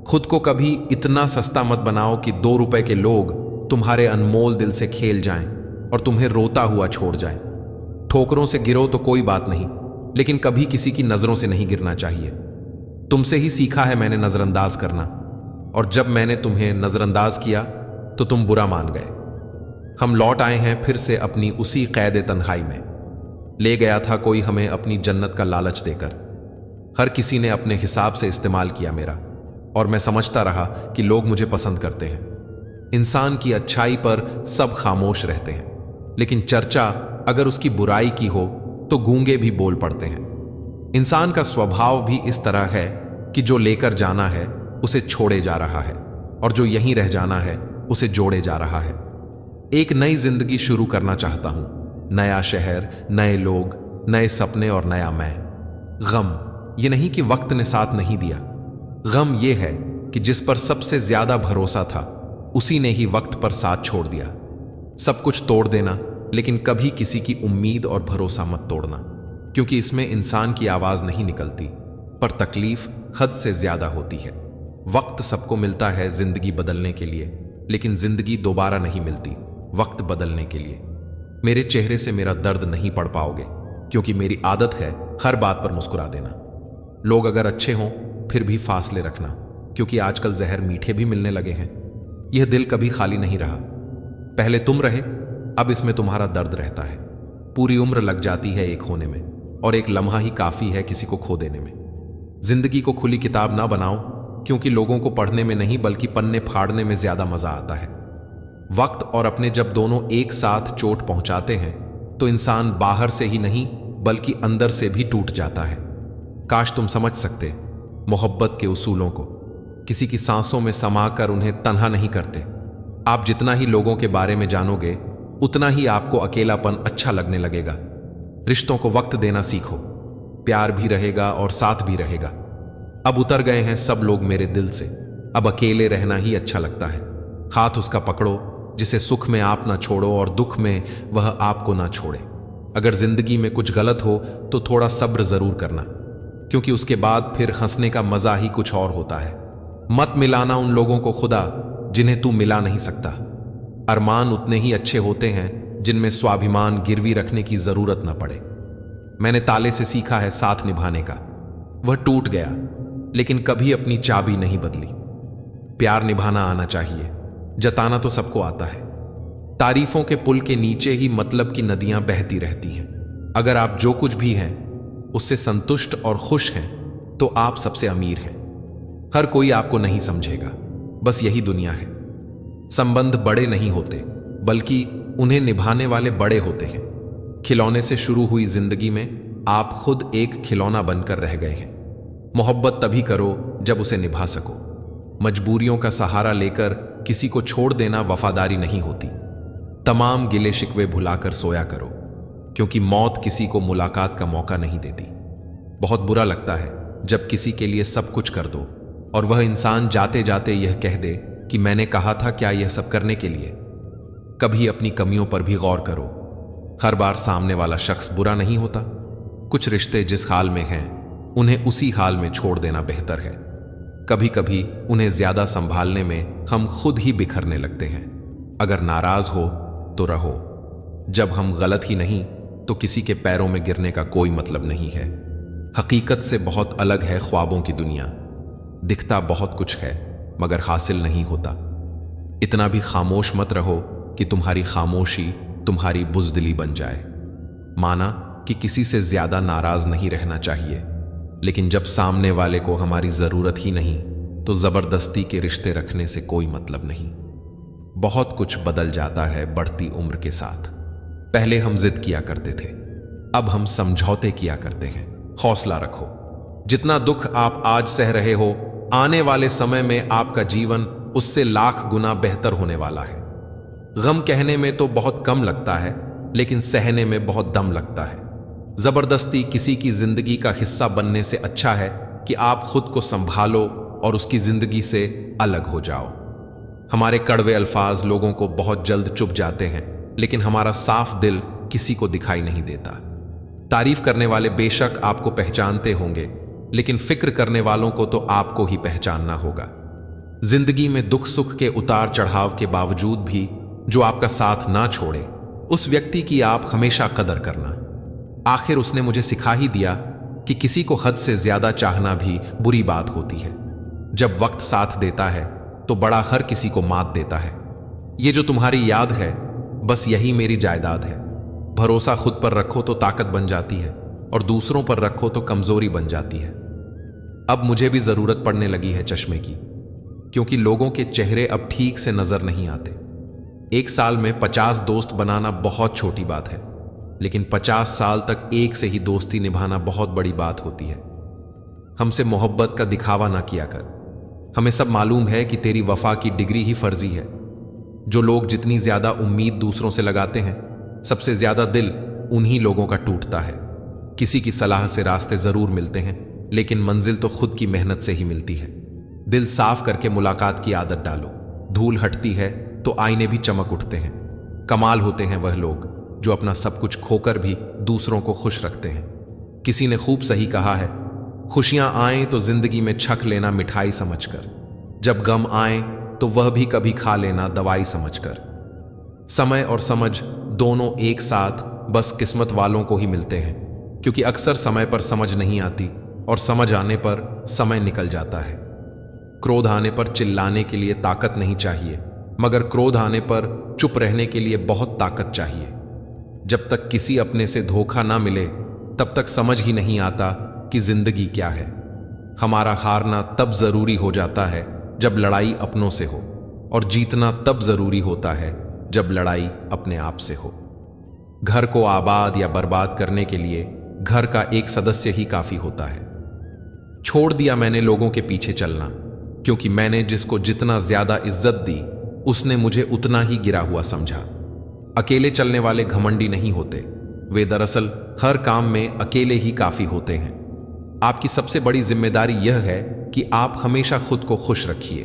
खुद को कभी इतना सस्ता मत बनाओ कि 2 रुपए के लोग तुम्हारे अनमोल दिल से खेल जाएं और तुम्हें रोता हुआ छोड़ जाएं। ठोकरों से गिरो तो कोई बात नहीं, लेकिन कभी किसी की नजरों से नहीं गिरना चाहिए। तुमसे ही सीखा है मैंने नजरअंदाज करना, और जब मैंने तुम्हें नजरअंदाज किया तो तुम बुरा मान गए। हम लौट आए हैं फिर से अपनी उसी कैद तन्हाई में। ले गया था कोई हमें अपनी जन्नत का लालच देकर। हर किसी ने अपने हिसाब से इस्तेमाल किया मेरा, और मैं समझता रहा कि लोग मुझे पसंद करते हैं। इंसान की अच्छाई पर सब खामोश रहते हैं, लेकिन चर्चा अगर उसकी बुराई की हो तो गूंगे भी बोल पड़ते हैं। इंसान का स्वभाव भी इस तरह है कि जो लेकर जाना है उसे छोड़े जा रहा है, और जो यहीं रह जाना है उसे जोड़े जा रहा है। एक नई जिंदगी शुरू करना चाहता हूं। नया शहर, नए लोग, नए सपने और नया मैं। गम ये नहीं कि वक्त ने साथ नहीं दिया। गम ये है कि जिस पर सबसे ज्यादा भरोसा था उसी ने ही वक्त पर साथ छोड़ दिया। सब कुछ तोड़ देना, लेकिन कभी किसी की उम्मीद और भरोसा मत तोड़ना, क्योंकि इसमें इंसान की आवाज नहीं निकलती, पर तकलीफ हद से ज्यादा होती है। वक्त सबको मिलता है जिंदगी बदलने के लिए, लेकिन जिंदगी दोबारा नहीं मिलती वक्त बदलने के लिए। मेरे चेहरे से मेरा दर्द नहीं पढ़ पाओगे, क्योंकि मेरी आदत है हर बात पर मुस्कुरा देना। लोग अगर अच्छे हों फिर भी फासले रखना, क्योंकि आजकल जहर मीठे भी मिलने लगे हैं। यह दिल कभी खाली नहीं रहा। पहले तुम रहे, अब इसमें तुम्हारा दर्द रहता है। पूरी उम्र लग जाती है एक होने में, और एक लम्हा ही काफी है किसी को खो देने में। जिंदगी को खुली किताब ना बनाओ, क्योंकि लोगों को पढ़ने में नहीं बल्कि पन्ने फाड़ने में ज्यादा मजा आता है। वक्त और अपने जब दोनों एक साथ चोट पहुंचाते हैं तो इंसान बाहर से ही नहीं बल्कि अंदर से भी टूट जाता है। काश तुम समझ सकते मोहब्बत के उसूलों को। किसी की सांसों में समाकर उन्हें तन्हा नहीं करते। आप जितना ही लोगों के बारे में जानोगे उतना ही आपको अकेलापन अच्छा लगने लगेगा। रिश्तों को वक्त देना सीखो। प्यार भी रहेगा और साथ भी रहेगा। अब उतर गए हैं सब लोग मेरे दिल से। अब अकेले रहना ही अच्छा लगता है। हाथ उसका पकड़ो जिसे सुख में आप ना छोड़ो और दुख में वह आपको ना छोड़े। अगर जिंदगी में कुछ गलत हो तो थोड़ा सब्र जरूर करना, क्योंकि उसके बाद फिर हंसने का मजा ही कुछ और होता है। मत मिलाना उन लोगों को खुदा जिन्हें तू मिला नहीं सकता। अरमान उतने ही अच्छे होते हैं जिनमें स्वाभिमान गिरवी रखने की जरूरत न पड़े। मैंने ताले से सीखा है साथ निभाने का। वह टूट गया, लेकिन कभी अपनी चाबी नहीं बदली। प्यार निभाना आना चाहिए, जताना तो सबको आता है। तारीफों के पुल के नीचे ही मतलब की नदियां बहती रहती हैं। अगर आप जो कुछ भी हैं उससे संतुष्ट और खुश हैं तो आप सबसे अमीर हैं। हर कोई आपको नहीं समझेगा, बस यही दुनिया है। संबंध बड़े नहीं होते बल्कि उन्हें निभाने वाले बड़े होते हैं। खिलौने से शुरू हुई जिंदगी में आप खुद एक खिलौना बनकर रह गए हैं। मोहब्बत तभी करो जब उसे निभा सको। मजबूरियों का सहारा लेकर किसी को छोड़ देना वफादारी नहीं होती। तमाम गिले शिकवे भुलाकर सोया करो, क्योंकि मौत किसी को मुलाकात का मौका नहीं देती। बहुत बुरा लगता है जब किसी के लिए सब कुछ कर दो और वह इंसान जाते जाते यह कह दे कि मैंने कहा था क्या यह सब करने के लिए। कभी अपनी कमियों पर भी गौर करो। हर बार सामने वाला शख्स बुरा नहीं होता। कुछ रिश्ते जिस हाल में हैं उन्हें उसी हाल में छोड़ देना बेहतर है। कभी कभी उन्हें ज्यादा संभालने में हम खुद ही बिखरने लगते हैं। अगर नाराज हो तो रहो। जब हम गलत ही नहीं तो किसी के पैरों में गिरने का कोई मतलब नहीं है। हकीकत से बहुत अलग है ख्वाबों की दुनिया। दिखता बहुत कुछ है मगर हासिल नहीं होता। इतना भी खामोश मत रहो कि तुम्हारी खामोशी तुम्हारी बुज़दिली बन जाए। माना कि किसी से ज्यादा नाराज नहीं रहना चाहिए, लेकिन जब सामने वाले को हमारी जरूरत ही नहीं तो जबरदस्ती के रिश्ते रखने से कोई मतलब नहीं। बहुत कुछ बदल जाता है बढ़ती उम्र के साथ। पहले हम जिद किया करते थे, अब हम समझौते किया करते हैं। हौसला रखो। जितना दुख आप आज सह रहे हो, आने वाले समय में आपका जीवन उससे लाख गुना बेहतर होने वाला है। गम कहने में तो बहुत कम लगता है, लेकिन सहने में बहुत दम लगता है। जबरदस्ती किसी की जिंदगी का हिस्सा बनने से अच्छा है कि आप खुद को संभालो और उसकी जिंदगी से अलग हो जाओ। हमारे कड़वे अल्फाज लोगों को बहुत जल्द चुभ जाते हैं, लेकिन हमारा साफ दिल किसी को दिखाई नहीं देता। तारीफ करने वाले बेशक आपको पहचानते होंगे, लेकिन फिक्र करने वालों को तो आपको ही पहचानना होगा। जिंदगी में दुख सुख के उतार चढ़ाव के बावजूद भी जो आपका साथ ना छोड़े, उस व्यक्ति की आप हमेशा कदर करना। आखिर उसने मुझे सिखा ही दिया कि किसी को हद से ज्यादा चाहना भी बुरी बात होती है। जब वक्त साथ देता है तो बड़ा हर किसी को मात देता है। ये जो तुम्हारी याद है, बस यही मेरी जायदाद है। भरोसा खुद पर रखो तो ताकत बन जाती है, और दूसरों पर रखो तो कमजोरी बन जाती है। अब मुझे भी जरूरत पड़ने लगी है चश्मे की, क्योंकि लोगों के चेहरे अब ठीक से नजर नहीं आते। एक साल में 50 दोस्त बनाना बहुत छोटी बात है, लेकिन 50 साल तक एक से ही दोस्ती निभाना बहुत बड़ी बात होती है। हमसे मोहब्बत का दिखावा ना किया कर। हमें सब मालूम है कि तेरी वफा की डिग्री ही फर्जी है। जो लोग जितनी ज्यादा उम्मीद दूसरों से लगाते हैं, सबसे ज्यादा दिल उन्हीं लोगों का टूटता है। किसी की सलाह से रास्ते जरूर मिलते हैं, लेकिन मंजिल तो खुद की मेहनत से ही मिलती है। दिल साफ करके मुलाकात की आदत डालो। धूल हटती है तो आईने भी चमक उठते हैं। कमाल होते हैं वह लोग जो अपना सब कुछ खोकर भी दूसरों को खुश रखते हैं। किसी ने खूब सही कहा है, खुशियां आए तो जिंदगी में छक लेना मिठाई समझकर, जब गम आए तो वह भी कभी खा लेना दवाई समझकर। समय और समझ दोनों एक साथ बस किस्मत वालों को ही मिलते हैं, क्योंकि अक्सर समय पर समझ नहीं आती और समझ आने पर समय निकल जाता है। क्रोध आने पर चिल्लाने के लिए ताकत नहीं चाहिए, मगर क्रोध आने पर चुप रहने के लिए बहुत ताकत चाहिए। जब तक किसी अपने से धोखा ना मिले, तब तक समझ ही नहीं आता कि जिंदगी क्या है। हमारा हारना तब जरूरी हो जाता है जब लड़ाई अपनों से हो, और जीतना तब जरूरी होता है जब लड़ाई अपने आप से हो। घर को आबाद या बर्बाद करने के लिए घर का एक सदस्य ही काफी होता है। छोड़ दिया मैंने लोगों के पीछे चलना, क्योंकि मैंने जिसको जितना ज्यादा इज्जत दी, उसने मुझे उतना ही गिरा हुआ समझा। अकेले चलने वाले घमंडी नहीं होते, वे दरअसल हर काम में अकेले ही काफी होते हैं। आपकी सबसे बड़ी जिम्मेदारी यह है कि आप हमेशा खुद को खुश रखिए।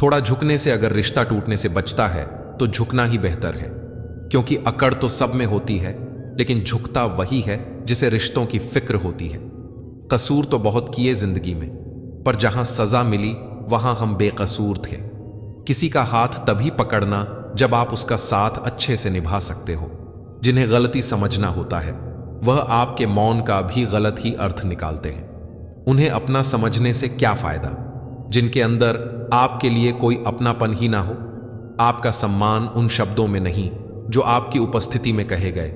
थोड़ा झुकने से अगर रिश्ता टूटने से बचता है तो झुकना ही बेहतर है, क्योंकि अकड़ तो सब में होती है, लेकिन झुकता वही है जिसे रिश्तों की फिक्र होती है। कसूर तो बहुत किए जिंदगी में, पर जहां सजा मिली वहां हम बेकसूर थे। किसी का हाथ तभी पकड़ना जब आप उसका साथ अच्छे से निभा सकते हो। जिन्हें गलती समझना होता है, वह आपके मौन का भी गलत ही अर्थ निकालते हैं। उन्हें अपना समझने से क्या फायदा, जिनके अंदर आपके लिए कोई अपनापन ही ना हो। आपका सम्मान उन शब्दों में नहीं जो आपकी उपस्थिति में कहे गए,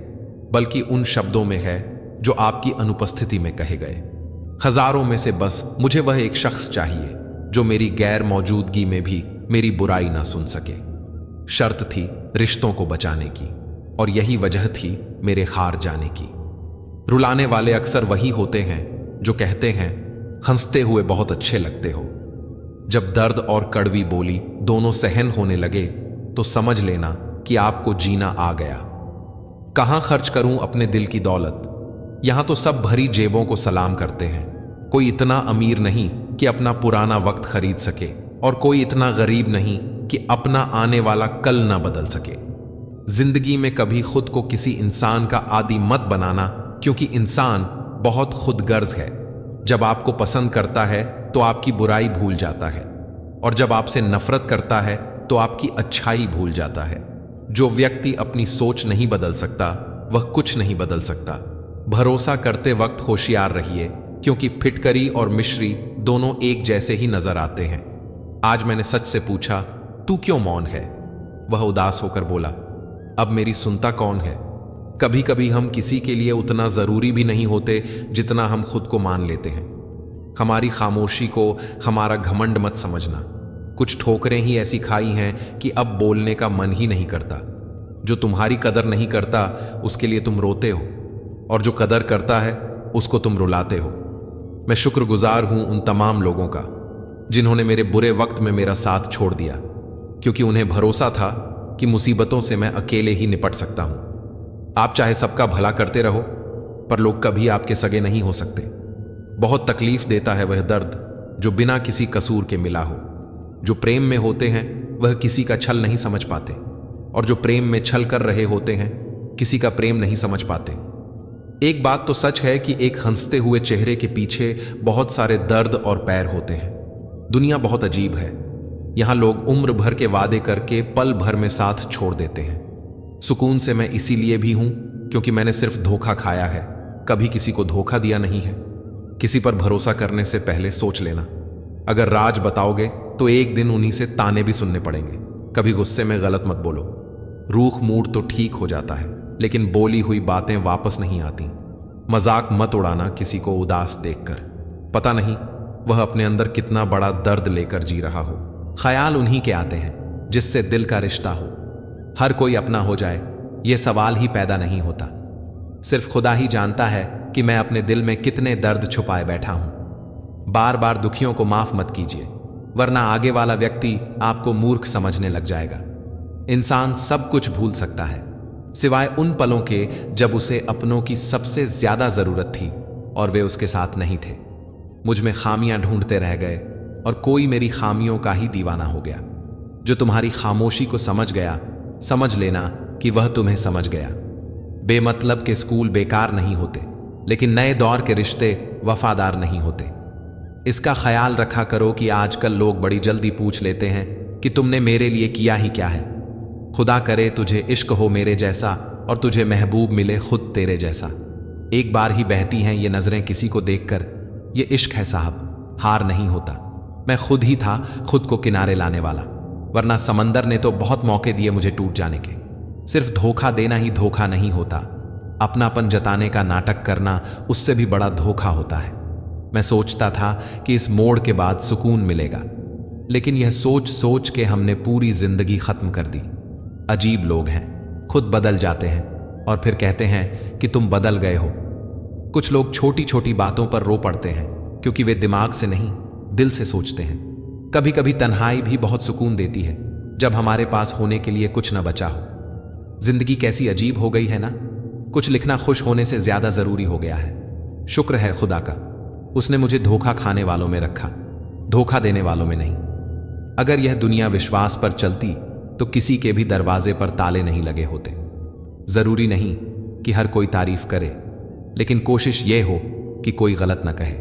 बल्कि उन शब्दों में है जो आपकी अनुपस्थिति में कहे गए। हजारों में से बस मुझे वह एक शख्स चाहिए जो मेरी गैर मौजूदगी में भी मेरी बुराई ना सुन सके। शर्त थी रिश्तों को बचाने की, और यही वजह थी मेरे हार जाने की। रुलाने वाले अक्सर वही होते हैं जो कहते हैं हंसते हुए बहुत अच्छे लगते हो। जब दर्द और कड़वी बोली दोनों सहन होने लगे तो समझ लेना कि आपको जीना आ गया। कहां खर्च करूं अपने दिल की दौलत, यहां तो सब भरी जेबों को सलाम करते हैं। कोई इतना अमीर नहीं कि अपना पुराना वक्त खरीद सके, और कोई इतना गरीब नहीं कि अपना आने वाला कल ना बदल सके। जिंदगी में कभी खुद को किसी इंसान का आदी मत बनाना, क्योंकि इंसान बहुत खुदगर्ज है। जब आपको पसंद करता है तो आपकी बुराई भूल जाता है, और जब आपसे नफरत करता है तो आपकी अच्छाई भूल जाता है। जो व्यक्ति अपनी सोच नहीं बदल सकता, वह कुछ नहीं बदल सकता। भरोसा करते वक्त होशियार रहिए, क्योंकि फिटकरी और मिश्री दोनों एक जैसे ही नजर आते हैं। आज मैंने सच से पूछा, तू क्यों मौन है? वह उदास होकर बोला, अब मेरी सुनता कौन है? कभी कभी हम किसी के लिए उतना जरूरी भी नहीं होते जितना हम खुद को मान लेते हैं। हमारी खामोशी को हमारा घमंड मत समझना। कुछ ठोकरें ही ऐसी खाई हैं कि अब बोलने का मन ही नहीं करता। जो तुम्हारी कदर नहीं करता उसके लिए तुम रोते हो, और जो कदर करता है उसको तुम रुलाते हो। मैं शुक्रगुजार हूं उन तमाम लोगों का जिन्होंने मेरे बुरे वक्त में मेरा साथ छोड़ दिया, क्योंकि उन्हें भरोसा था कि मुसीबतों से मैं अकेले ही निपट सकता हूं। आप चाहे सबका भला करते रहो, पर लोग कभी आपके सगे नहीं हो सकते। बहुत तकलीफ देता है वह दर्द जो बिना किसी कसूर के मिला हो। जो प्रेम में होते हैं वह किसी का छल नहीं समझ पाते, और जो प्रेम में छल कर रहे होते हैं किसी का प्रेम नहीं समझ पाते। एक बात तो सच है कि एक हंसते हुए चेहरे के पीछे बहुत सारे दर्द और पैर होते हैं। दुनिया बहुत अजीब है। यहां लोग उम्र भर के वादे करके पल भर में साथ छोड़ देते हैं। सुकून से मैं इसीलिए भी हूं क्योंकि मैंने सिर्फ धोखा खाया है, कभी किसी को धोखा दिया नहीं है। किसी पर भरोसा करने से पहले सोच लेना। अगर राज बताओगे तो एक दिन उन्हीं से ताने भी सुनने पड़ेंगे। कभी गुस्से में गलत मत बोलो। रूख मूड तो ठीक हो जाता है, लेकिन बोली हुई बातें वापस नहीं आती। मजाक मत उड़ाना किसी को उदास देखकर। पता नहीं वह अपने अंदर कितना बड़ा दर्द लेकर जी रहा हो। ख्याल उन्हीं के आते हैं जिससे दिल का रिश्ता हो। हर कोई अपना हो जाए यह सवाल ही पैदा नहीं होता। सिर्फ खुदा ही जानता है कि मैं अपने दिल में कितने दर्द छुपाए बैठा हूं। बार बार दुखियों को माफ मत कीजिए, वरना आगे वाला व्यक्ति आपको मूर्ख समझने लग जाएगा। इंसान सब कुछ भूल सकता है सिवाय उन पलों के जब उसे अपनों की सबसे ज्यादा जरूरत थी और वे उसके साथ नहीं थे। मुझ में खामियां ढूंढते रह गए और कोई मेरी खामियों का ही दीवाना हो गया। जो तुम्हारी खामोशी को समझ गया, समझ लेना कि वह तुम्हें समझ गया। बेमतलब के स्कूल बेकार नहीं होते, लेकिन नए दौर के रिश्ते वफादार नहीं होते। इसका ख्याल रखा करो कि आजकल लोग बड़ी जल्दी पूछ लेते हैं कि तुमने मेरे लिए किया ही क्या है। खुदा करे तुझे इश्क हो मेरे जैसा और तुझे महबूब मिले खुद तेरे जैसा। एक बार ही बहती हैं ये नजरें किसी को देखकर। ये इश्क है साहब, हार नहीं होता। मैं खुद ही था खुद को किनारे लाने वाला, वरना समंदर ने तो बहुत मौके दिए मुझे टूट जाने के। सिर्फ धोखा देना ही धोखा नहीं होता, अपनापन जताने का नाटक करना उससे भी बड़ा धोखा होता है। मैं सोचता था कि इस मोड़ के बाद सुकून मिलेगा, लेकिन यह सोच सोच के हमने पूरी जिंदगी खत्म कर दी। अजीब लोग हैं, खुद बदल जाते हैं और फिर कहते हैं कि तुम बदल गए हो। कुछ लोग छोटी छोटी बातों पर रो पड़ते हैं क्योंकि वे दिमाग से नहीं दिल से सोचते हैं। कभी कभी तन्हाई भी बहुत सुकून देती है जब हमारे पास होने के लिए कुछ न बचा हो। जिंदगी कैसी अजीब हो गई है ना। कुछ लिखना खुश होने से ज्यादा जरूरी हो गया है। शुक्र है खुदा का, उसने मुझे धोखा खाने वालों में रखा, धोखा देने वालों में नहीं। अगर यह दुनिया विश्वास पर चलती तो किसी के भी दरवाजे पर ताले नहीं लगे होते। जरूरी नहीं कि हर कोई तारीफ करे, लेकिन कोशिश यह हो कि कोई गलत न कहे।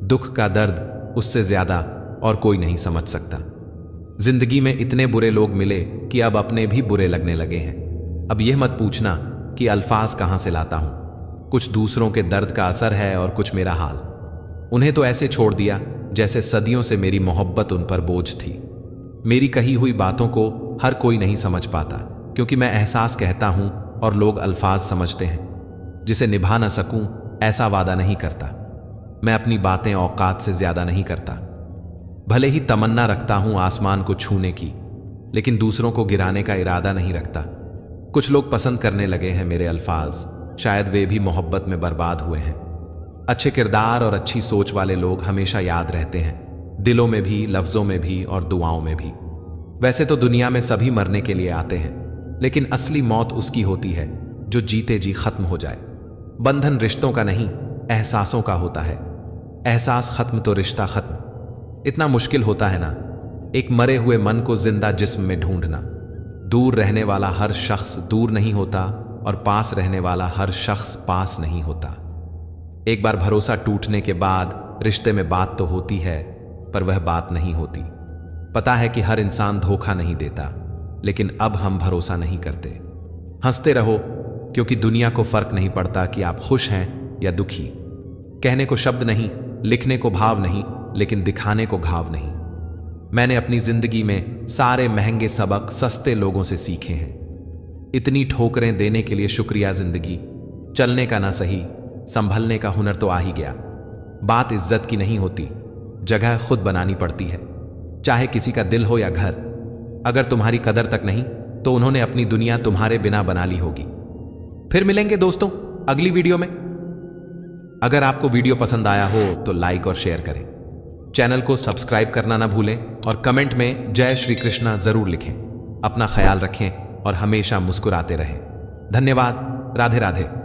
दुख का दर्द उससे ज्यादा और कोई नहीं समझ सकता। जिंदगी में इतने बुरे लोग मिले कि अब अपने भी बुरे लगने लगे हैं। अब यह मत पूछना कि अल्फाज कहां से लाता हूं। कुछ दूसरों के दर्द का असर है और कुछ मेरा हाल। उन्हें तो ऐसे छोड़ दिया जैसे सदियों से मेरी मोहब्बत उन पर बोझ थी। मेरी कही हुई बातों को हर कोई नहीं समझ पाता, क्योंकि मैं एहसास कहता हूं और लोग अल्फाज समझते हैं। जिसे निभा न सकूं ऐसा वादा नहीं करता। मैं अपनी बातें औकात से ज्यादा नहीं करता। भले ही तमन्ना रखता हूं आसमान को छूने की, लेकिन दूसरों को गिराने का इरादा नहीं रखता। कुछ लोग पसंद करने लगे हैं मेरे अल्फाज, शायद वे भी मोहब्बत में बर्बाद हुए हैं। अच्छे किरदार और अच्छी सोच वाले लोग हमेशा याद रहते हैं, दिलों में भी, लफ्जों में भी और दुआओं में भी। वैसे तो दुनिया में सभी मरने के लिए आते हैं, लेकिन असली मौत उसकी होती है जो जीते जी खत्म हो जाए। बंधन रिश्तों का नहीं, एहसासों का होता है। एहसास खत्म तो रिश्ता खत्म। इतना मुश्किल होता है ना, एक मरे हुए मन को जिंदा जिस्म में ढूंढना। दूर रहने वाला हर शख्स दूर नहीं होता और पास रहने वाला हर शख्स पास नहीं होता। एक बार भरोसा टूटने के बाद रिश्ते में बात तो होती है, पर वह बात नहीं होती। पता है कि हर इंसान धोखा नहीं देता, लेकिन अब हम भरोसा नहीं करते। हंसते रहो, क्योंकि दुनिया को फर्क नहीं पड़ता कि आप खुश हैं या दुखी। कहने को शब्द नहीं, लिखने को भाव नहीं, लेकिन दिखाने को घाव नहीं। मैंने अपनी जिंदगी में सारे महंगे सबक सस्ते लोगों से सीखे हैं। इतनी ठोकरें देने के लिए शुक्रिया जिंदगी। चलने का ना सही, संभलने का हुनर तो आ ही गया। बात इज्जत की नहीं होती, जगह खुद बनानी पड़ती है, चाहे किसी का दिल हो या घर। अगर तुम्हारी कदर तक नहीं तो उन्होंने अपनी दुनिया तुम्हारे बिना बना ली होगी। फिर मिलेंगे दोस्तों अगली वीडियो में। अगर आपको वीडियो पसंद आया हो तो लाइक और शेयर करें, चैनल को सब्सक्राइब करना ना भूलें और कमेंट में जय श्री कृष्णा जरूर लिखें। अपना ख्याल रखें और हमेशा मुस्कुराते रहें। धन्यवाद। राधे राधे।